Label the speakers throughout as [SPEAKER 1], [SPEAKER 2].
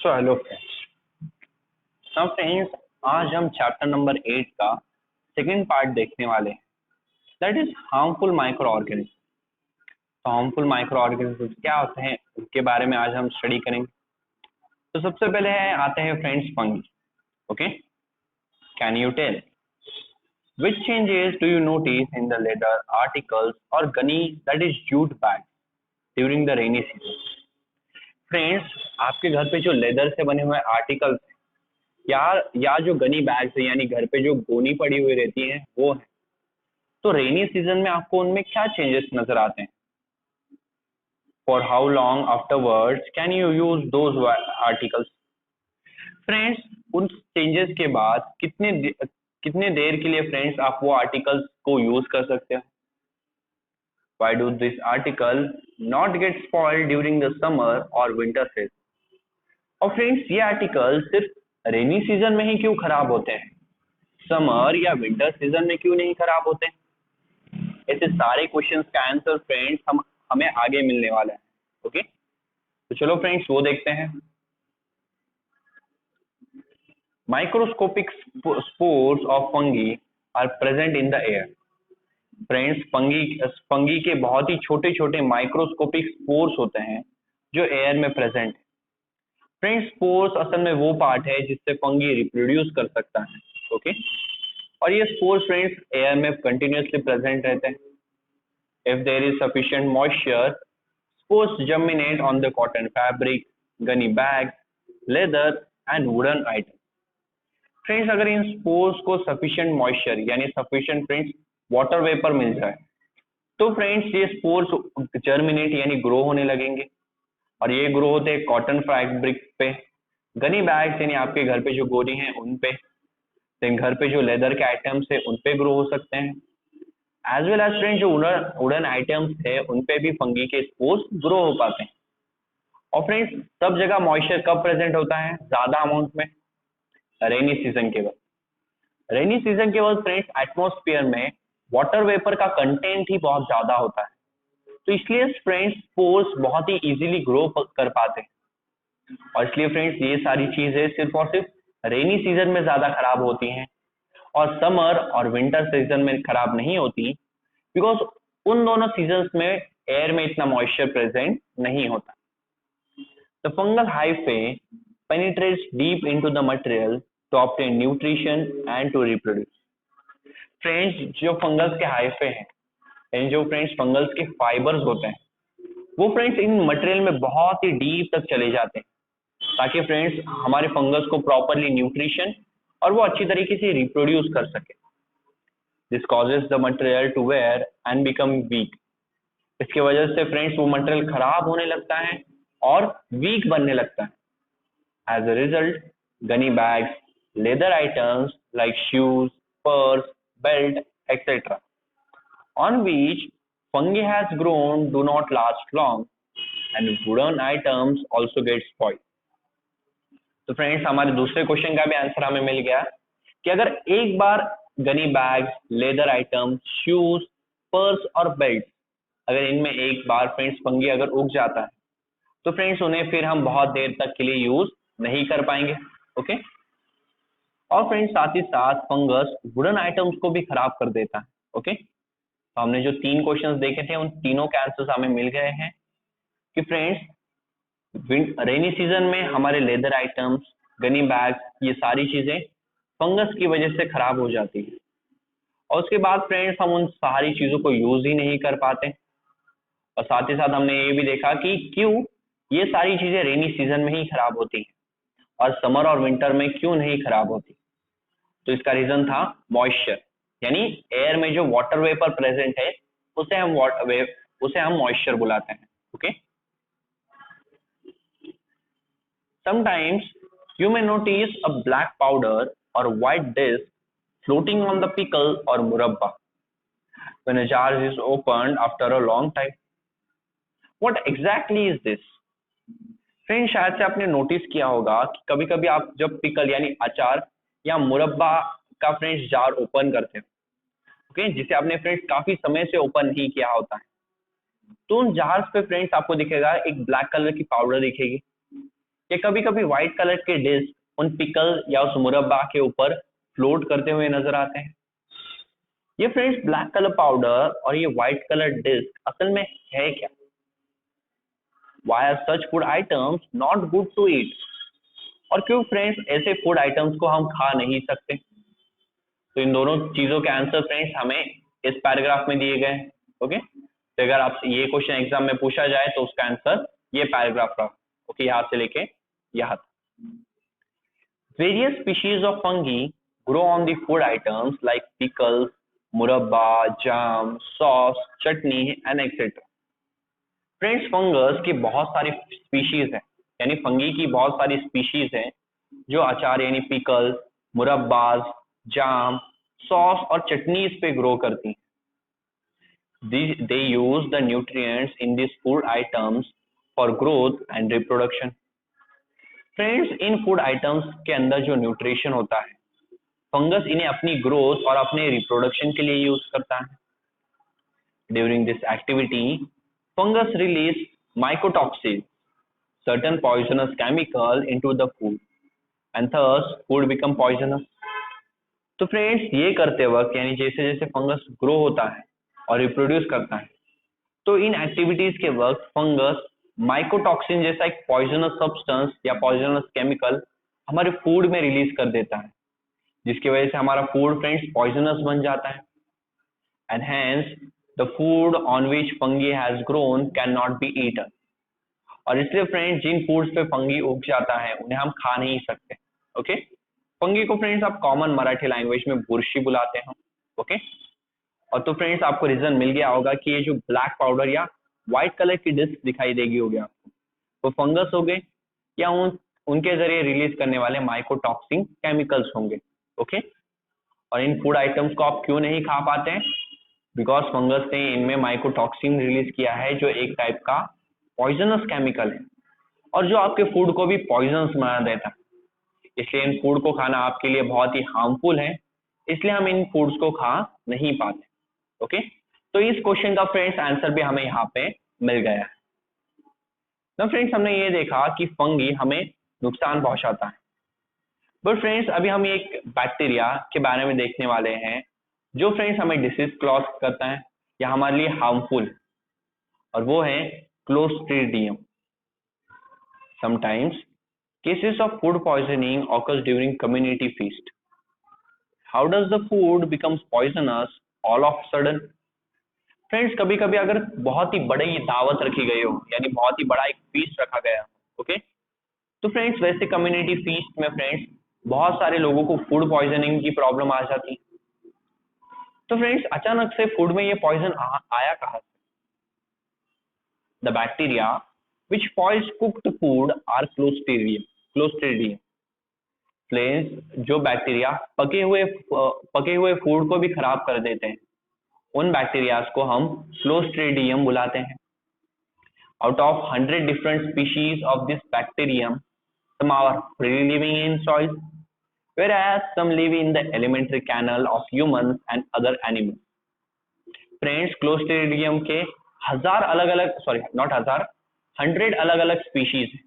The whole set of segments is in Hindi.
[SPEAKER 1] So hello friends. Now friends, आज हम चैप्टर नंबर 8 का सेकंड पार्ट देखने वाले हैं, that is harmful micro organism. तो हार्मफुल माइक्रो ऑर्गेनिज्म क्या होते हैं उनके बारे में आज हम स्टडी करेंगे। तो सबसे पहले आते हैं friends fungi. Okay, can you tell which changes do you notice in the leather articles or gunny that is jute bags during the rainy season? Friends, आपके घर पे जो लेदर से बने हुए आर्टिकल्स या जो गनी बैग्स है यानी घर पे जो गोनी पड़ी हुई रहती है वो है, तो रेनी सीजन में आपको उनमें क्या चेंजेस नजर आते हैं? For how long afterwards can you use those articles? Friends, उन चेंजेस के बाद कितने देर के लिए फ्रेंड्स आप वो आर्टिकल्स को यूज कर सकते हैं? Why do this article not gate spoiled during the summer और विंटर सीजन? और फ्रेंड्स, ये आर्टिकल सिर्फ रेनी सीजन में ही क्यों खराब होते हैं, समर या विंटर सीजन में क्यों नहीं खराब होते? ऐसे सारे क्वेश्चंस का आंसर फ्रेंड्स हमें आगे मिलने वाला है। ओके, तो चलो फ्रेंड्स वो देखते हैं। Microscopic spores of fungi are present in the air. Friends, fungi के बहुत ही छोटे छोटे माइक्रोस्कोपिक स्पोर्स होते हैं जो एयर में प्रेजेंट है। फ्रेंड्स, स्पोर्स असल में वो पार्ट है जिससे फंगी रिप्रोड्यूस कर सकता है। ओके, और ये स्पोर्स फ्रेंड्स एयर में कंटिन्यूसली प्रेजेंट रहते हैं। If there is sufficient moisture, spores germinate on the cotton fabric, gunny bag, leather and wooden item. Friends, अगर इन स्पोर्स को सफिशिएंट मॉइस्चर यानी सफिशिएंट फ्रेंड्स वाटर वेपर मिल जाए तो फ्रेंड्स ये स्पोर्स जर्मिनेट यानी ग्रो होने लगेंगे, और ये ग्रो होते हैं कॉटन फैब्रिक पे, गनी बैग्स यानी आपके घर पे जो गोनी है उन पे, देन घर पे जो लेदर के आइटम्स है उन पे ग्रो हो सकते हैं, एज वेल एज फ्रेंड्स जो वुडन आइटम्स है उन पे भी फंगी के स्पोर्स ग्रो हो पाते हैं। और फ्रेंड्स, सब जगह मॉइस्चर कब प्रेजेंट होता है ज्यादा अमाउंट में? रेनी सीजन के वक्त। रेनी सीजन के वक्त फ्रेंड्स एटमॉस्फेयर में वाटर वेपर का कंटेंट ही बहुत ज्यादा होता है, तो इसलिए फ्रेंड्स स्पोर्स बहुत ही इजीली ग्रो कर पाते हैं। और इसलिए फ्रेंड्स ये सारी चीजें सिर्फ और सिर्फ रेनी सीजन में ज्यादा खराब होती हैं और समर और विंटर सीजन में खराब नहीं होती, बिकॉज उन दोनों सीजन्स में एयर में इतना मॉइस्चर प्रेजेंट नहीं होता। The fungal hyphae penetrates deep into the material to obtain nutrition and to reproduce. Friends, जो फंगस के हाइफे हैं, जो फ्रेंड्स फंगस के फाइबर्स होते हैं, वो फ्रेंड्स इन मटेरियल में बहुत ही डीप तक चले जाते हैं ताकि फ्रेंड्स हमारे फंगस को प्रॉपरली न्यूट्रिशन और वो अच्छी तरीके से रिप्रोड्यूस कर सके। This causes the material to wear and become weak. इसकी वजह से फ्रेंड्स वो मटेरियल खराब होने लगता है और वीक बनने लगता है। As a result, gunny bags, leather items like shoes, purse, belt, etc., on which fungi has grown do not last long, and wooden items also get spoiled. तो फ्रेंड्स, हमारे दूसरे क्वेश्चन का भी आंसर हमें मिल गया कि अगर एक बार gunny bags, leather item, shoes, purse और बेल्ट, अगर इनमें एक बार फ्रेंड्स फंगी अगर उग जाता है तो फ्रेंड्स उन्हें फिर हम बहुत देर तक के लिए यूज नहीं कर पाएंगे। ओके, और फ्रेंड्स साथ ही साथ फंगस वुडन आइटम्स को भी खराब कर देता है। ओके, तो हमने जो 3 क्वेश्चंस देखे थे उन तीनों के आंसर्स हमें मिल गए हैं कि फ्रेंड्स रेनी सीजन में हमारे लेदर आइटम्स, गनी बैग, ये सारी चीजें फंगस की वजह से खराब हो जाती है, और उसके बाद फ्रेंड्स हम उन सारी चीजों को यूज ही नहीं कर पाते। और साथ ही साथ हमने ये भी देखा कि क्यों ये सारी चीजें रेनी सीजन में ही खराब होती है और समर और विंटर में क्यों नहीं खराब होती। तो इसका रीजन था मॉइस्चर, यानी एयर में जो वाटर वेपर प्रेजेंट है उसे हम मॉइस्चर बुलाते हैं। Okay, sometimes you may notice a black powder और white disc floating on the pickle or murabba when a jar is opened after a long time. What exactly is this? Friend, शायद से आपने नोटिस किया होगा कि कभी कभी आप जब पिकल यानी अचार या मुरब्बा का फ्रेंड्स जार ओपन करते हो, ओके, जिसे आपने फ्रेंड्स काफी समय से ओपन नहीं किया होता है, तो उन जार्स पे फ्रेंड्स आपको दिखेगा एक ब्लैक कलर की पाउडर दिखेगी। ये कभी कभी व्हाइट कलर के डिस्क उन पिकल या उस मुरब्बा के ऊपर फ्लोट करते हुए नजर आते हैं। ये फ्रेंड्स ब्लैक कलर पाउडर और ये व्हाइट कलर डिस्क असल में है क्या? Why are such food items not good to eat? और क्यों फ्रेंड्स ऐसे फूड आइटम्स को हम खा नहीं सकते? तो इन दोनों चीजों के आंसर फ्रेंड्स हमें इस पैराग्राफ में दिए गए हैं। ओके, तो अगर आप ये क्वेश्चन एग्जाम में पूछा जाए तो उसका आंसर ये पैराग्राफ रहा। ओके, यहाँ से लेके यहाँ तक। Various species of fungi grow on the food items like pickles, murabba, jam, sauce, chutney and etcetera. Friends fungus की बहुत सारी स्पीशीज हैं, यानी फंगी की बहुत सारी स्पीशीज हैं जो अचार यानी पिकल्स, मुरब्बाज, जाम, सॉस और चटनीज पे ग्रो करती हैं। They use the nutrients in these food items for growth and reproduction. Friends in food items के अंदर जो न्यूट्रिशन होता है, फंगस इन्हें अपनी ग्रोथ और अपने रिप्रोडक्शन के लिए यूज करता है। During this activity fungus release mycotoxins, certain poisonous chemical into the food and thus food become poisonous. तो फ्रेंड्स ये करते वक्त यानी जैसे जैसे फंगस ग्रो होता है और रिप्रोड्यूस करता है, तो इन एक्टिविटीज के वक्त फंगस माइकोटॉक्सिन जैसा एक पॉइजनस सब्सटेंस या पॉइजनस केमिकल हमारे फूड में रिलीज कर देता है, जिसकी वजह से हमारा फूड फ्रेंड्स पॉइजनस बन जाता है। And hence the food on which fungi has grown can not be eaten. और इसलिए फ्रेंड्स जिन फूड्स पे फंगी उग जाता है उन्हें हम खा नहीं सकते। ओके, फंगी को फ्रेंड्स आप कॉमन मराठी लैंग्वेज में बुरशी बुलाते हैं। ओके, और तो फ्रेंड्स आपको रीजन मिल गया होगा कि ये जो ब्लैक पाउडर या व्हाइट कलर की डिस्क दिखाई देगी होगी आपको, वो फंगस हो गए या उनके जरिए रिलीज करने वाले माइकोटॉक्सिन केमिकल्स होंगे। ओके, और इन फूड आइटम्स को आप क्यों नहीं खा पाते हैं? बिकॉज फंगस ने इनमें माइकोटॉक्सिन रिलीज किया है जो एक टाइप का पॉइजनस केमिकल है और जो आपके फूड को भी पॉइजनस बना देता है। इसलिए इन फूड को खाना आपके लिए बहुत ही हार्मफुल है, इसलिए हम इन फूड्स को खा नहीं पाते। ओके, तो इस क्वेश्चन का फ्रेंड्स आंसर भी हमें यहाँ पे मिल गया है। तो फ्रेंड्स हमने ये देखा कि फंगी हमें नुकसान पहुंचाता है, बट फ्रेंड्स अभी हम एक बैक्टीरिया के बारे में देखने वाले हैं जो फ्रेंड्स हमें डिसीज कॉज करता है या हमारे लिए हार्मफुल, और वो है clostridium. Sometimes cases of food poisoning occurs during community feast. How does the food becomes poisonous all of a sudden? Friends कभी कभी अगर बहुत ही बड़ी दावत रखी गई हो, यानी बहुत ही बड़ा एक फीस्ट रखा गया, ओके, तो फ्रेंड्स वैसे कम्युनिटी फीस्ट में फ्रेंड्स बहुत सारे लोगों को फूड पॉइजनिंग की प्रॉब्लम आ जाती। तो फ्रेंड्स अचानक से फूड में ये पॉइजन आया कहाँ से? The bacteria which spoils cooked food are clostridium. Friends जो बैक्टीरिया पके हुए फूड को भी खराब कर देते हैं, उन बैक्टीरियाज को हम क्लोस्ट्रीडियम बुलाते हैं। Out of 100 different species of this bacterium, some are freely living in soil, whereas some live in the alimentary canal of humans and other animals. Friends clostridium के 100 अलग अलग स्पीशीज हैं,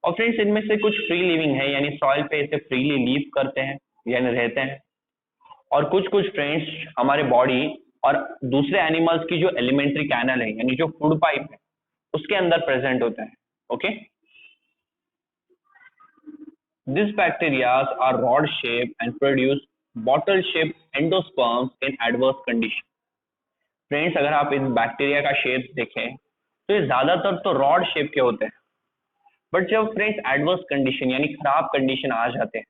[SPEAKER 1] और फ्रेंड्स इनमें से कुछ फ्री लिविंग है यानी सॉइल पे इसे फ्रीली लीव करते हैं यानी रहते हैं, और कुछ फ्रेंड्स हमारे बॉडी और दूसरे एनिमल्स की जो एलिमेंट्री कैनल है यानी जो फूड पाइप है उसके अंदर प्रेजेंट होते हैं। Okay, this bacterias are rod shape and produce bottle shape endosperms in adverse condition. Friends अगर आप इन बैक्टीरिया का शेप देखें तो ये ज्यादातर तो रॉड शेप के होते हैं, बट जब फ्रेंड्स एडवर्स कंडीशन यानी खराब कंडीशन आ जाते हैं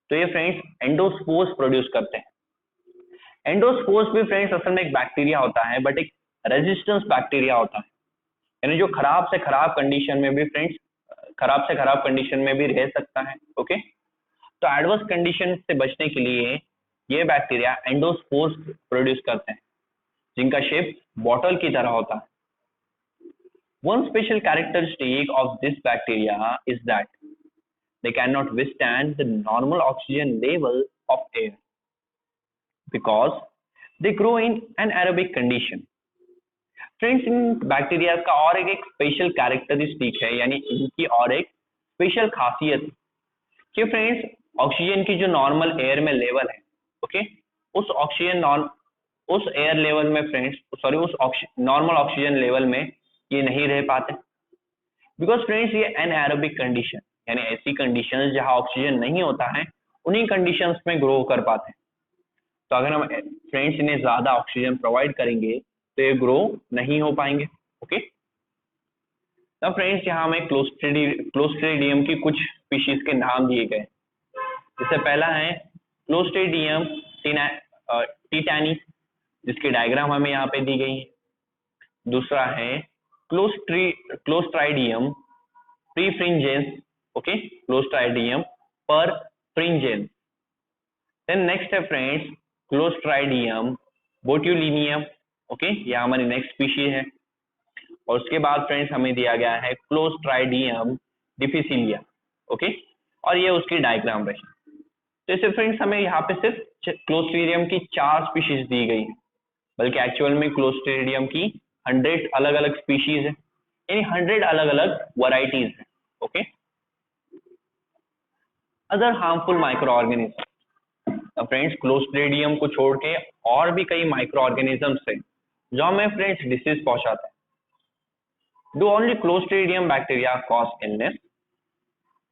[SPEAKER 1] तो ये फ्रेंड्स एंडोस्पोर्स प्रोड्यूस करते हैं। एंडोस्पोर्स भी फ्रेंड्स असल में एक बैक्टीरिया होता है, बट एक रेजिस्टेंस बैक्टीरिया होता है, यानी जो खराब से खराब कंडीशन में भी फ्रेंड्स खराब से खराब कंडीशन में भी रह सकता है। ओके, तो एडवर्स कंडीशन से बचने के लिए ये बैक्टीरिया एंडोस्पोर्स प्रोड्यूस करते हैं जिनका शेप बॉटल की तरह होता है। One special characteristic of this bacteria is that they cannot withstand the normal oxygen level of air because they grow in anaerobic condition. Friends in bacteria का और एक स्पेशल कैरेक्टरिस्टिक है, यानी इनकी और एक स्पेशल खासियत कि फ्रेंड्स ऑक्सीजन की जो नॉर्मल एयर में लेवल है, ओके, उस उस एयर लेवल में फ्रेंड्स, सॉरी, उस नॉर्मल ऑक्सीजन लेवल में ये नहीं रह पाते, बिकॉज फ्रेंड्स ये एनएरोबिक कंडीशन, यानी ऐसी कंडीशन जहां ऑक्सीजन नहीं होता है, उन्हीं कंडीशंस में ग्रो कर पाते हैं। तो अगर हम फ्रेंड्स इन्हें ज्यादा ऑक्सीजन प्रोवाइड करेंगे तो ये ग्रो नहीं हो पाएंगे। ओके, तो फ्रेंड्स यहाँ हमें क्लोस्ट्रीडियम की कुछ स्पीशीज के नाम दिए गए। जैसे पहला है क्लोस्ट्रीडियम टिटानी, जिसकी डायग्राम हमें यहाँ पे दी गई है। दूसरा है क्लोस्ट्राइडियम प्रीफ्रिंजेंस, ओके, क्लोस्ट्राइडियम पर फ्रिंजेंस। देन नेक्स्ट है फ्रेंड्स क्लोस्ट्राइडियम बोट्यूलिनियम, ओके, यह हमारी नेक्स्ट स्पीशीज है। और उसके बाद फ्रेंड्स हमें दिया गया है क्लोस्ट्राइडियम डिफिसिलिया, ओके, और ये उसकी डायग्राम रही। तो इसे फ्रेंड्स हमें यहाँ पे सिर्फ क्लोस्ट्रीडियम की 4 स्पीशीज दी गई है, बल्कि एक्चुअल में क्लोस्ट्रीडियम की 100 अलग अलग स्पीशीज है, यानी 100 अलग अलग वैरायटीज है। Okay, other harmful micro organism, friends clostridium को छोड़ के और भी कई माइक्रो ऑर्गेनिजम्स है जो हमें फ्रेंड्स डिसीज पहुंचाते हैं। Do only clostridium bacteria cause illness?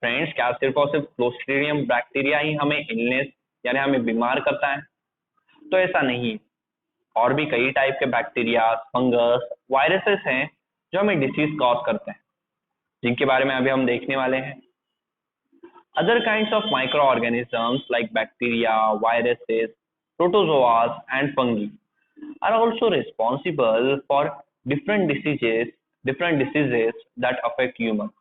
[SPEAKER 1] Friends क्या सिर्फ और सिर्फ क्लोस्ट्रीडियम बैक्टीरिया ही हमें इलनेस यानी हमें बीमार करता है? तो ऐसा नहीं है, और भी कई टाइप के बैक्टीरिया, फंगस, वायरसेस हैं जो हमें डिसीज कॉज करते हैं, जिनके बारे में अभी हम देखने वाले हैं। Other kinds of microorganisms like bacteria, viruses, protozoas, and fungi are also responsible for different diseases that affect humans.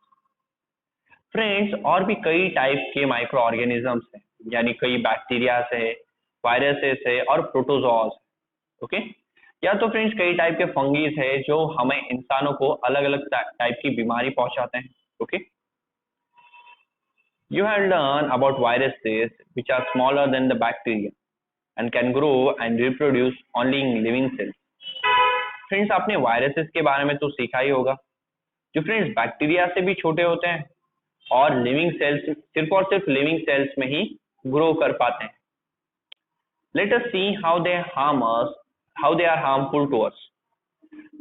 [SPEAKER 1] Friends, और भी कई टाइप के माइक्रो ऑर्गेनिजम्स हैं, यानी कई बैक्टीरिया है, वायरसेस है और प्रोटोजोआस, ओके, या तो फ्रेंड्स कई टाइप के फंगीज है जो हमें इंसानों को अलग अलग टाइप की बीमारी पहुंचाते हैं। Okay, You have learned about viruses which are smaller than the bacteria and can grow and reproduce only in living cells. Friends आपने वायरसेस के बारे में तो सीखा ही होगा, जो फ्रेंड्स बैक्टीरिया से भी छोटे होते हैं और लिविंग सेल्स, सिर्फ और सिर्फ लिविंग सेल्स में ही ग्रो कर पाते हैं। Let us see how they are harmful to us.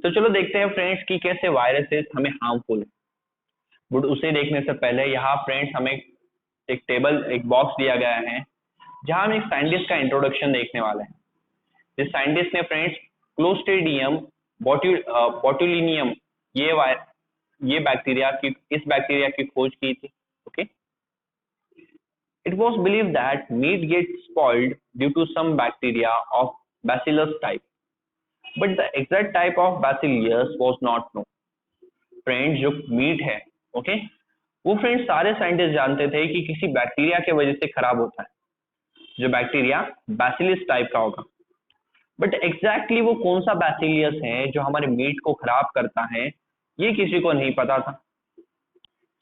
[SPEAKER 1] तो चलो देखते हैं फ्रेंड्स कि कैसे वायरसेस हमें हार्मफुल है। बट उसे देखने से पहले यहाँ फ्रेंड्स हमें एक बॉक्स दिया गया है जहां हम एक साइंटिस्ट का इंट्रोडक्शन देखने वाले हैं। जिस साइंटिस्ट ने फ्रेंड्स क्लोस्ट्रीडियम बोट्यूलिनियम इस बैक्टीरिया की खोज की थी। Okay, it was believed that meat gets spoiled due to some bacteria of bacillus type, but the exact type of bacillus was not known. Friends जो मीट है, ओके, वो फ्रेंड्स सारे साइंटिस्ट जानते थे कि किसी बैक्टीरिया के वजह से खराब होता है, जो बैक्टीरिया बैसिलस टाइप का होगा, बट एग्जैक्टली वो कौन सा बैसिलियस है जो हमारे मीट को खराब करता है, ये किसी को नहीं पता था।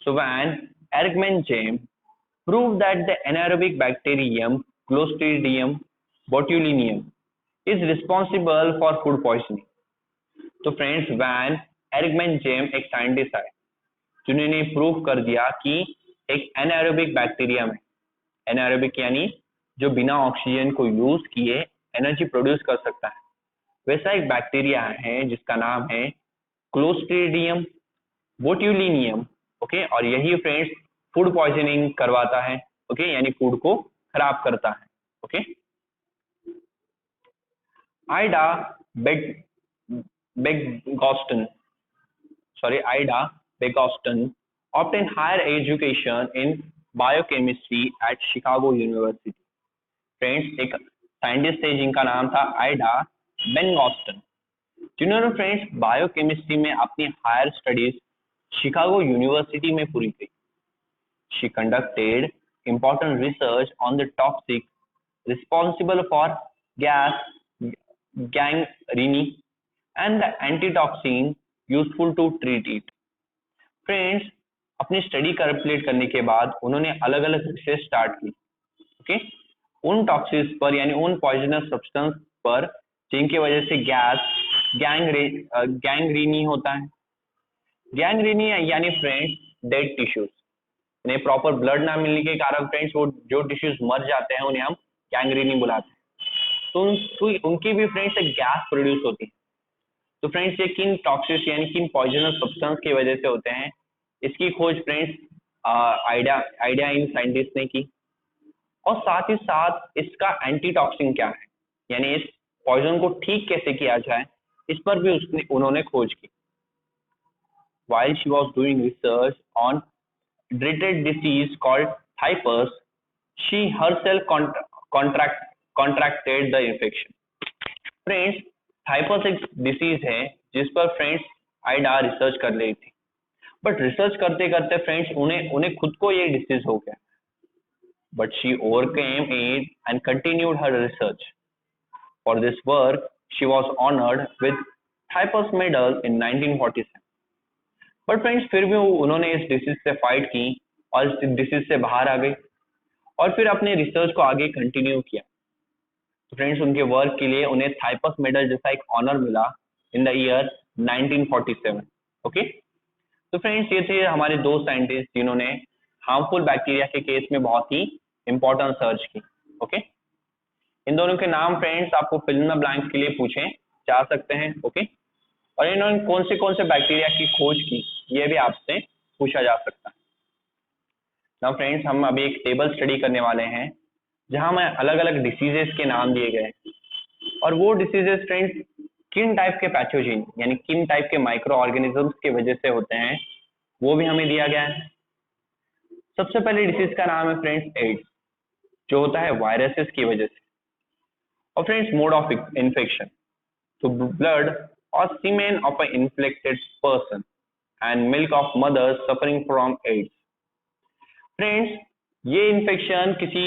[SPEAKER 1] So when Ermengem prove that the anaerobic bacterium clostridium botulinum is responsible for food poisoning. तो फ्रेंड्स व्हेन एरिकमैन जेम एक साइंटिस्ट आए जिन्होंने प्रूव कर दिया कि एक एनारोबिक बैक्टीरिया में, एनारोबिक यानी जो बिना ऑक्सीजन को यूज किए एनर्जी प्रोड्यूस कर सकता है, वैसा एक बैक्टीरिया है जिसका नाम है क्लोस्ट्रीडियम बोट्यूलिनियम। ओके, और यही फ्रेंड्स फूड पॉइजनिंग करवाता है, ओके, यानी फूड को खराब करता है। Okay, Aida Begoston obtained higher education in biochemistry at Chicago University. Friends एक साइंटिस्ट थे जिनका नाम था आइडा बेनगॉस्टन, जिन्होंने फ्रेंड्स बायोकेमिस्ट्री में अपनी हायर स्टडीज शिकागो यूनिवर्सिटी में पूरी की। She conducted important research on the toxic responsible for gas gangrene and the antitoxin useful to treat it. Friends अपनी स्टडी कंप्लीट करने के बाद उन्होंने अलग अलग रिसर्च स्टार्ट की, ओके, उन टॉक्सिस पर यानी उन पॉइजनस सब्सटेंस पर जिनकी वजह से गैंग्रीनी होता है। गैंग्रीनी यानी फ्रेंड्स डेड टिश्यूज, इन्हें प्रॉपर ब्लड ना मिलने के कारण फ्रेंड्स वो जो टिश्यूज मर जाते हैं उन्हें हम गैंग्रीनी बुलाते हैं। तो उनकी भी फ्रेंड्स एक गैस प्रोड्यूस होती है। तो फ्रेंड्स ये किन टॉक्सिस यानी किन पॉइजनस सब्सटेंस की वजह से होते हैं, इसकी खोज फ्रेंड्स आइडियाइन साइंटिस्ट ने की। और साथ ही साथ इसका एंटीटॉक्सिन क्या है, यानी इस पॉइजन को ठीक कैसे किया जाए, इस पर भी उन्होंने खोज की। While she was doing research on dreaded disease called typhus, she herself contracted the infection. Friends typhus एक डिसीज है जिस पर फ्रेंड्स आइडा रिसर्च कर रही थी, बट रिसर्च करते करते फ्रेंड्स उन्हें खुद को ये डिसीज हो गया, but she overcame it and continued her research. For this work she was honoured with typhus medal in 1947। But friends फिर भी उन्होंने इस डिसीज से फाइट की और इस डिसीज से बाहर आ गई और फिर अपने रिसर्च को आगे कंटिन्यू किया। तो फ्रेंड्स उनके वर्क के लिए उन्हें थाइपस मेडल जैसा एक ऑनर मिला इन द ईयर 1947। ओके, तो फ्रेंड्स ये थे हमारे दो साइंटिस्ट जिन्होंने हार्मफुल बैक्टीरिया के केस में बहुत ही इंपॉर्टेंट सर्च की। ओके, इन दोनों के नाम फ्रेंड्स आपको फिल इन द ब्लैंक्स के लिए पूछे जा सकते हैं। ओके, और इन्होंने कौन से बैक्टीरिया की खोज की ये भी आपसे पूछा जा सकता है। नाउ फ्रेंड्स हम अभी एक टेबल स्टडी करने वाले हैं जहां में अलग अलग डिसीजेस के नाम दिए गए और वो डिसीजेस फ्रेंड्स किन टाइप के पैथोजन यानी किन टाइप के माइक्रो ऑर्गेनिजम्स की वजह से होते हैं वो भी हमें दिया गया है। सबसे पहले डिसीज का नाम है फ्रेंड्स एड्स, जो होता है वायरसेस की वजह से। और फ्रेंड्स मोड ऑफ इन्फेक्शन, तो blood or semen of an infected person and milk of mothers suffering from AIDS. Friends ये इन्फेक्शन किसी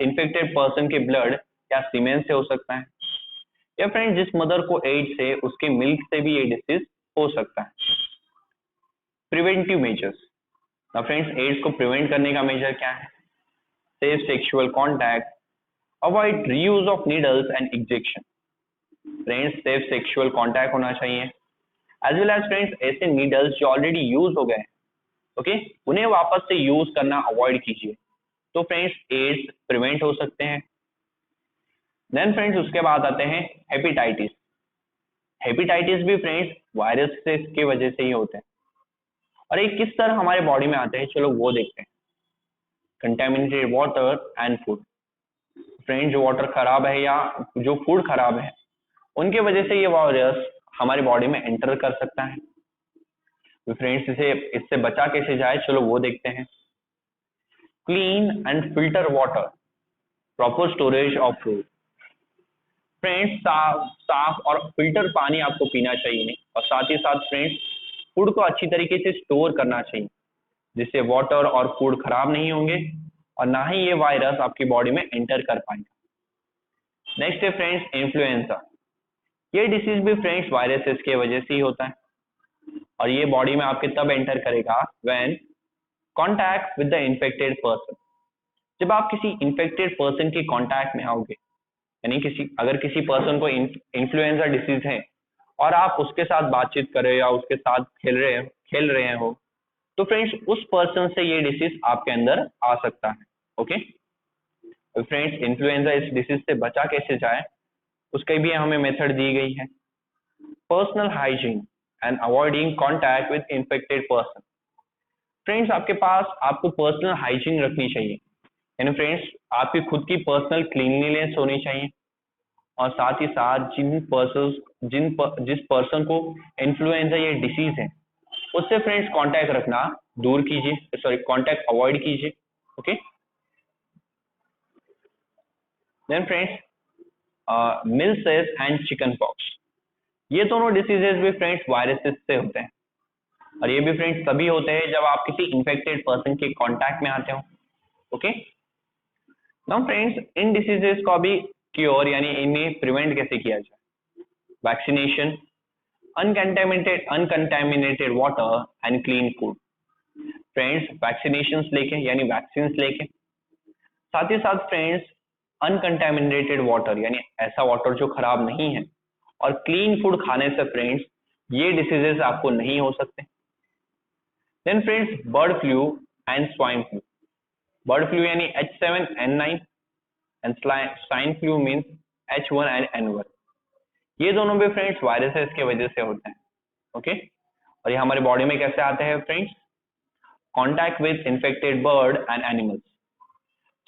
[SPEAKER 1] इन्फेक्टेड पर्सन के ब्लड या सीमेन से हो सकता है, या फ्रेंड्स जिस मदर को एड्स है उसके मिल्क से भी ये डिसीज हो सकता है। प्रिवेंटिव मेजर्स, ना फ्रेंड्स एड्स को प्रिवेंट करने का मेजर क्या है? Safe sexual contact, avoid reuse of needles and injection. Friends safe sexual contact होना चाहिए, एज वेल एज फ्रेंड्स ऐसे नीडल्स जो ऑलरेडी यूज हो गए, ओके, उन्हें वापस से यूज करना अवॉइड कीजिए, तो फ्रेंड्स एड्स प्रिवेंट हो सकते हैं। देन फ्रेंड्स उसके बाद आते हैं हेपेटाइटिस। हेपेटाइटिस भी फ्रेंड्स वायरस से की वजह से ही होते हैं, और ये किस तरह हमारे बॉडी में आते हैं चलो वो देखते हैं। Contaminated water and food, friends जो वाटर खराब है या जो फूड खराब है उनके वजह से ये वायरस हमारी बॉडी में एंटर कर सकता है। तो फ्रेंड्स इससे बचा कैसे जाए चलो वो देखते हैं। Clean and filter water, proper storage of food. Friends साफ और फिल्टर पानी आपको पीना चाहिए, और साथ ही साथ फ्रेंड्स फूड को अच्छी तरीके से स्टोर करना चाहिए जिससे वाटर और फूड खराब नहीं होंगे और ना ही ये वायरस आपकी बॉडी में एंटर कर पाएंगे। नेक्स्ट है फ्रेंड्स इन्फ्लुएंजा। ये डिसीज भी फ्रेंड्स वायरसेस के वजह से ही होता है, और ये बॉडी में आपके तब एंटर करेगा when contact with the infected person. जब आप किसी इन्फेक्टेड पर्सन के कांटेक्ट में आओगे, यानी अगर किसी पर्सन को इन्फ्लुएंजा डिसीज है और आप उसके साथ बातचीत कर रहे हो या उसके साथ खेल रहे हो, तो फ्रेंड्स उस पर्सन से ये डिसीज आपके अंदर आ सकता है। ओके, फ्रेंड्स इन्फ्लुएंजा इस डिसीज से बचा कैसे जाए उसके भी हमें मेथड दी गई है। Personal hygiene and avoiding contact with infected person. Friends आपको पर्सनल हाइजीन रखनी चाहिए, यानी फ्रेंड्स आपकी खुद की पर्सनल क्लीनलीनेस होनी चाहिए, और साथ ही साथ जिस पर्सन को इन्फ्लुएंजा या डिसीज है उससे फ्रेंड्स कांटेक्ट रखना दूर कीजिए, सॉरी कांटेक्ट अवॉइड कीजिए। Okay, then friends measles and chicken pox, ये दोनों डिसीजेस भी फ्रेंड्स वायरसेस से होते हैं, और ये भी फ्रेंड्स तभी होते हैं जब आप किसी इन्फेक्टेड पर्सन के कांटेक्ट में आते हो। ओके, नाउ फ्रेंड्स इन डिसीजेस को भी क्योर यानी इन्हें प्रिवेंट कैसे किया जाए? Vaccination, uncontaminated water and clean food. Friends vaccinations लेके यानी वैक्सीन लेके, साथ ही साथ फ्रेंड्स अनकंटामिनेटेड वाटर यानी ऐसा वाटर जो खराब नहीं है, और क्लीन फूड खाने से फ्रेंड्स ये डिसीजेस आपको नहीं हो सकते। Then friends bird flu and swine flu. Bird flu यानी H7N9 and swine flu means H1N1। ये दोनों भी फ्रेंड्स वायरसेस के वजह से होते हैं। ओके, और ये हमारे बॉडी में कैसे आते हैं friends? Contact with infected bird and animals.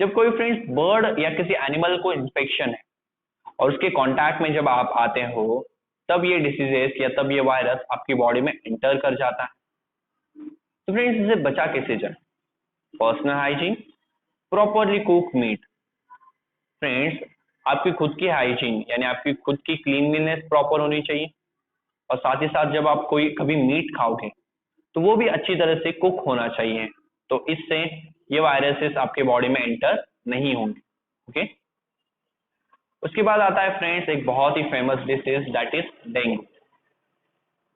[SPEAKER 1] जब कोई फ्रेंड्स बर्ड या किसी एनिमल को इन्फेक्शन है और उसके कांटेक्ट में जब आप आते हो, तब ये डिसीजेस या तब ये वायरस आपकी बॉडी में एंटर कर जाता है। तो फ्रेंड्स इसे बचा कैसे जाए? Personal hygiene, properly cook meat. Friends आपकी खुद की हाइजीन यानी आपकी खुद की क्लीनलीनेस प्रॉपर होनी चाहिए, और साथ ही साथ जब आप कोई कभी मीट खाओगे तो वो भी अच्छी तरह से कुक होना चाहिए, तो इससे ये वायरसेस आपके बॉडी में एंटर नहीं होंगे। ओके, उसके बाद आता है फ्रेंड्स एक बहुत ही famous disease, that is dengue.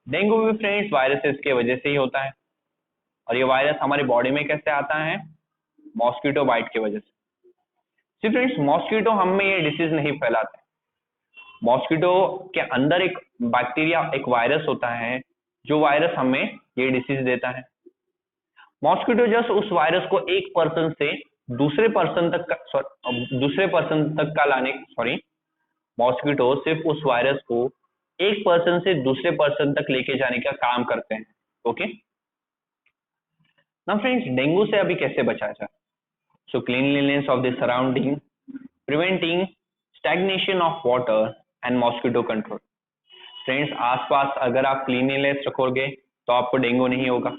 [SPEAKER 1] Dengue भी फ्रेंड्स वायरसेस की वजह से ही होता है, और ये वायरस हमारी बॉडी में कैसे आता है? मॉस्किटो बाइट की वजह से। फ्रेंड्स मॉस्किटो हम में ये डिसीज नहीं फैलाते। मॉस्किटो के अंदर एक बैक्टीरिया, एक वायरस होता है, जो वायरस हमें ये डिसीज देता है। मॉस्किटो जस्ट उस वायरस को एक पर्सन से दूसरे पर्सन तक का लाने, मॉस्किटो सिर्फ उस वायरस को एक पर्सन से दूसरे पर्सन तक लेके जाने का काम करते हैं। ओके, नाउ फ्रेंड्स डेंगू से अभी कैसे बचा जाए? So cleanliness of the surrounding, preventing stagnation of water and mosquito control. Friends आसपास अगर आप क्लीनलीनेस रखोगे तो आपको डेंगू नहीं होगा।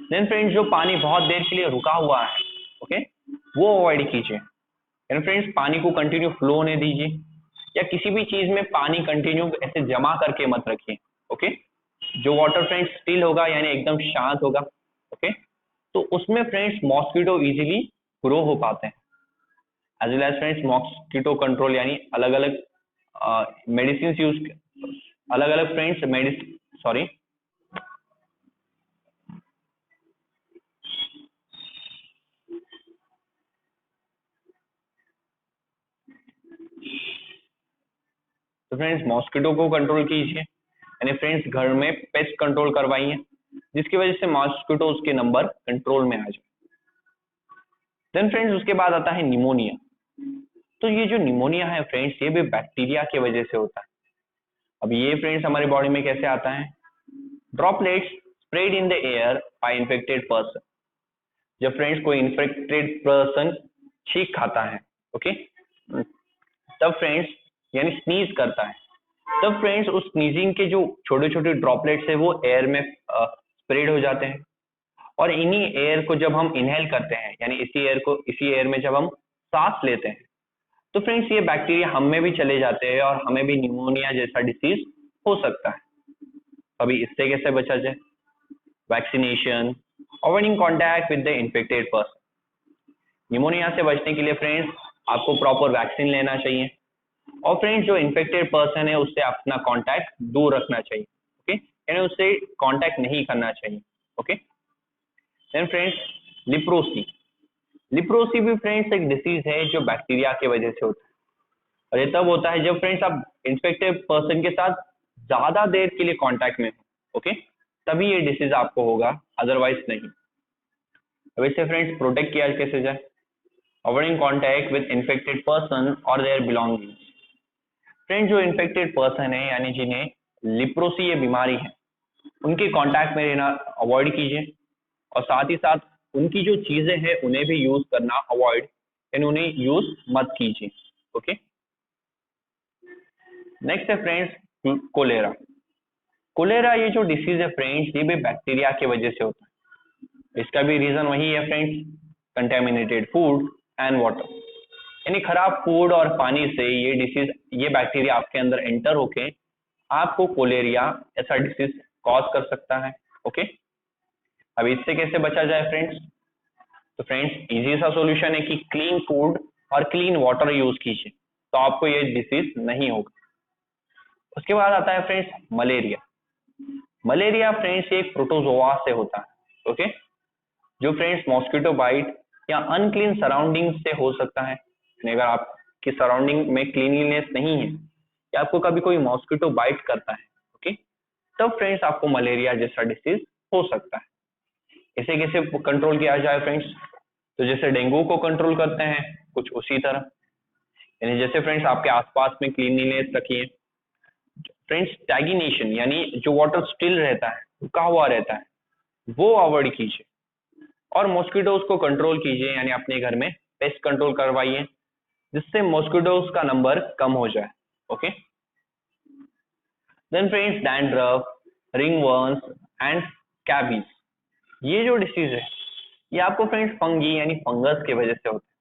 [SPEAKER 1] देन फ्रेंड्स जो पानी बहुत देर के लिए रुका हुआ है, ओके, वो अवॉइड कीजिए। फ्रेंड्स पानी को कंटिन्यू फ्लो होने दीजिए, या किसी भी चीज में पानी कंटिन्यू ऐसे जमा करके मत रखिए। ओके, जो वाटर फ्रेंड्स स्टिल होगा यानी एकदम शांत होगा, ओके, तो उसमें फ्रेंड्स मॉस्किटो इजीली ग्रो हो पाते हैं। As well as friends mosquito control यानी अलग अलग मेडिसिन यूज, अलग अलग फ्रेंड्स मेडिसिन, तो फ्रेंड्स मॉस्किटो को कंट्रोल कीजिए, यानी फ्रेंड्स घर में पेस्ट कंट्रोल करवाइए, जिसकी वजह से मॉस्किटोज के नंबर कंट्रोल में आ जाए। देन फ्रेंड्स उसके बाद आता है निमोनिया। तो ये जो निमोनिया है फ्रेंड्स, ये भी बैक्टीरिया की वजह से होता है। अब ये फ्रेंड्स हमारी बॉडी में कैसे आता है? Droplets spread in the air by infected person. जब फ्रेंड्स कोई इन्फेक्टेड पर्सन छींक खाता है, ओके, तब फ्रेंड्स यानी स्नीज करता है, तब फ्रेंड्स उस स्नीजिंग के जो छोटे छोटे ड्रॉपलेट्स है वो एयर में स्प्रेड हो जाते हैं, और इन्हीं एयर को जब हम इनहेल करते हैं यानी इसी एयर में जब हम सांस लेते हैं, तो फ्रेंड्स ये बैक्टीरिया हम में भी चले जाते हैं और हमें भी निमोनिया जैसा डिसीज हो सकता है। अभी इससे कैसे बचा जाए? Vaccination, avoiding contact with the infected person. Pneumonia से बचने के लिए फ्रेंड्स आपको प्रॉपर वैक्सीन लेना चाहिए, और फ्रेंड्स जो इन्फेक्टेड पर्सन है उससे अपना कांटेक्ट दूर रखना चाहिए। ओके, यानी उससे कांटेक्ट नहीं करना चाहिए। Okay, then friends leprosy. Leprosy भी फ्रेंड्स एक डिसीज है जो बैक्टीरिया की वजह से होता है, और ये तब होता है जब फ्रेंड्स आप इन्फेक्टेड पर्सन के साथ ज्यादा देर के लिए कांटेक्ट में हो, ओके, तभी ये डिसीज आपको होगा, अदरवाइज नहीं। अब इससे फ्रेंड्स प्रोटेक्ट किया कैसे जाए? Avoiding contact with infected person और देयर बिलोंगिंग्स। फ्रेंड्स जो इन्फेक्टेड पर्सन है यानी जिन्हें लिप्रोसी ये बीमारी है, उनके कांटेक्ट में रहना अवॉइड कीजिए, और साथ ही साथ उनकी जो चीजें हैं उन्हें भी यूज करना अवॉइड, यानी उन्हें यूज मत कीजिए। ओके, नेक्स्ट है फ्रेंड्स कोलेरा। कोलेरा ये जो डिसीज है फ्रेंड्स, ये भी बैक्टीरिया की वजह से होता है। इसका भी रीजन वही है friends, contaminated food and water, यानी खराब फूड और पानी से ये डिसीज, ये बैक्टीरिया आपके अंदर एंटर होके आपको कोलेरिया ऐसा डिसीज कॉज कर सकता है। ओके, अब इससे कैसे बचा जाए फ्रेंड्स? तो फ्रेंड्स इजी सा सॉल्यूशन है कि क्लीन फूड और क्लीन वाटर यूज कीजिए, तो आपको ये डिसीज नहीं होगा। उसके बाद आता है फ्रेंड्स मलेरिया। मलेरिया फ्रेंड्स एक प्रोटोजोआ से होता है, ओके, जो फ्रेंड्स मॉस्किटो बाइट या अनक्लीन सराउंडिंग से हो सकता है। अगर आपकी सराउंडिंग में क्लीनलीनेस नहीं है या आपको कभी कोई मॉस्किटो बाइट करता है, ओके, तब फ्रेंड्स आपको मलेरिया जैसा डिसीज हो सकता है। इसे कैसे कंट्रोल किया जाए फ्रेंड्स? तो जैसे डेंगू को कंट्रोल करते हैं कुछ उसी तरह, यानी जैसे फ्रेंड्स आपके आसपास में क्लीनलीनेस रखिए। फ्रेंड्स स्टैग्नेशन यानी जो वाटर स्टिल रहता है, रुका हुआ रहता है, वो अवॉइड कीजिए। और मॉस्किटोज को कंट्रोल कीजिए, यानी अपने घर में पेस्ट कंट्रोल करवाइए जिससे मॉस्किटोज का नंबर कम हो जाए। Okay, then friends dandruff, ringworms and scabies, ये जो डिसीज है ये आपको फ्रेंड्स फंगी यानी फंगस की वजह से होते हैं।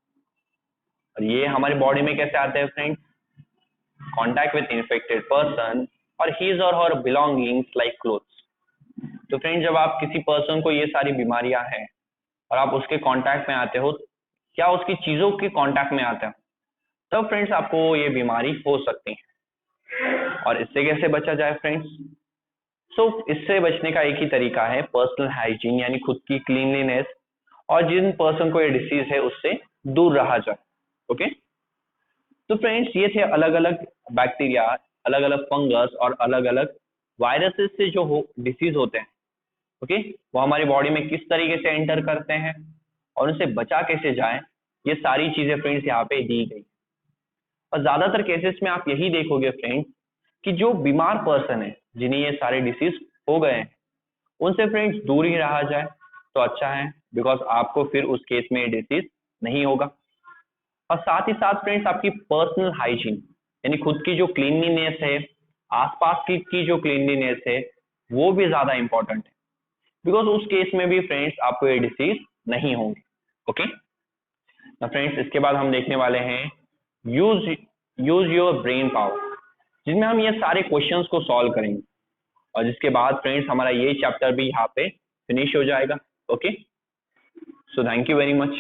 [SPEAKER 1] और ये हमारी बॉडी में कैसे आते हैं friends? Contact with infected person और हिज और हर बिलोंगिंग्स लाइक क्लोथ्स। तो फ्रेंड्स जब आप किसी पर्सन को ये सारी बीमारियां हैं और आप उसके कांटेक्ट में आते हो, क्या उसकी चीजों के कांटेक्ट में आते हो, तब फ्रेंड्स आपको ये बीमारी हो सकती है। और इससे कैसे बचा जाए फ्रेंड्स? इससे बचने का एक ही तरीका है पर्सनल हाइजीन, यानी खुद की क्लीनलीनेस, और जिन पर्सन को ये डिसीज है उससे दूर रहा जाए। ओके, तो फ्रेंड्स ये थे अलग अलग बैक्टीरिया, अलग अलग फंगस और अलग अलग वायरसेस से जो डिसीज होते हैं। ओके, वो हमारी बॉडी में किस तरीके से एंटर करते हैं और उनसे बचा कैसे जाए, ये सारी चीजें फ्रेंड्स यहाँ पे दी गई। और ज्यादातर केसेस में आप यही देखोगे फ्रेंड्स कि जो बीमार पर्सन है, जिन्हें ये सारे डिसीज हो गए हैं, उनसे फ्रेंड्स दूर ही रहा जाए तो अच्छा है, बिकॉज आपको फिर उस केस में डिसीज नहीं होगा। और साथ ही साथ फ्रेंड्स आपकी पर्सनल हाइजीन, यानी खुद की जो क्लीनलीनेस है, आसपास की जो क्लीनलीनेस है, वो भी ज्यादा इंपॉर्टेंट है, बिकॉज उस केस में भी फ्रेंड्स आपको ये डिसीज नहीं होंगे। ओके, तो फ्रेंड्स इसके बाद हम देखने वाले हैं use use your brain power, जिसमें हम ये सारे क्वेश्चंस को सॉल्व करेंगे। और जिसके बाद फ्रेंड्स हमारा ये चैप्टर भी यहाँ पे फिनिश हो जाएगा। Okay, so thank you very much.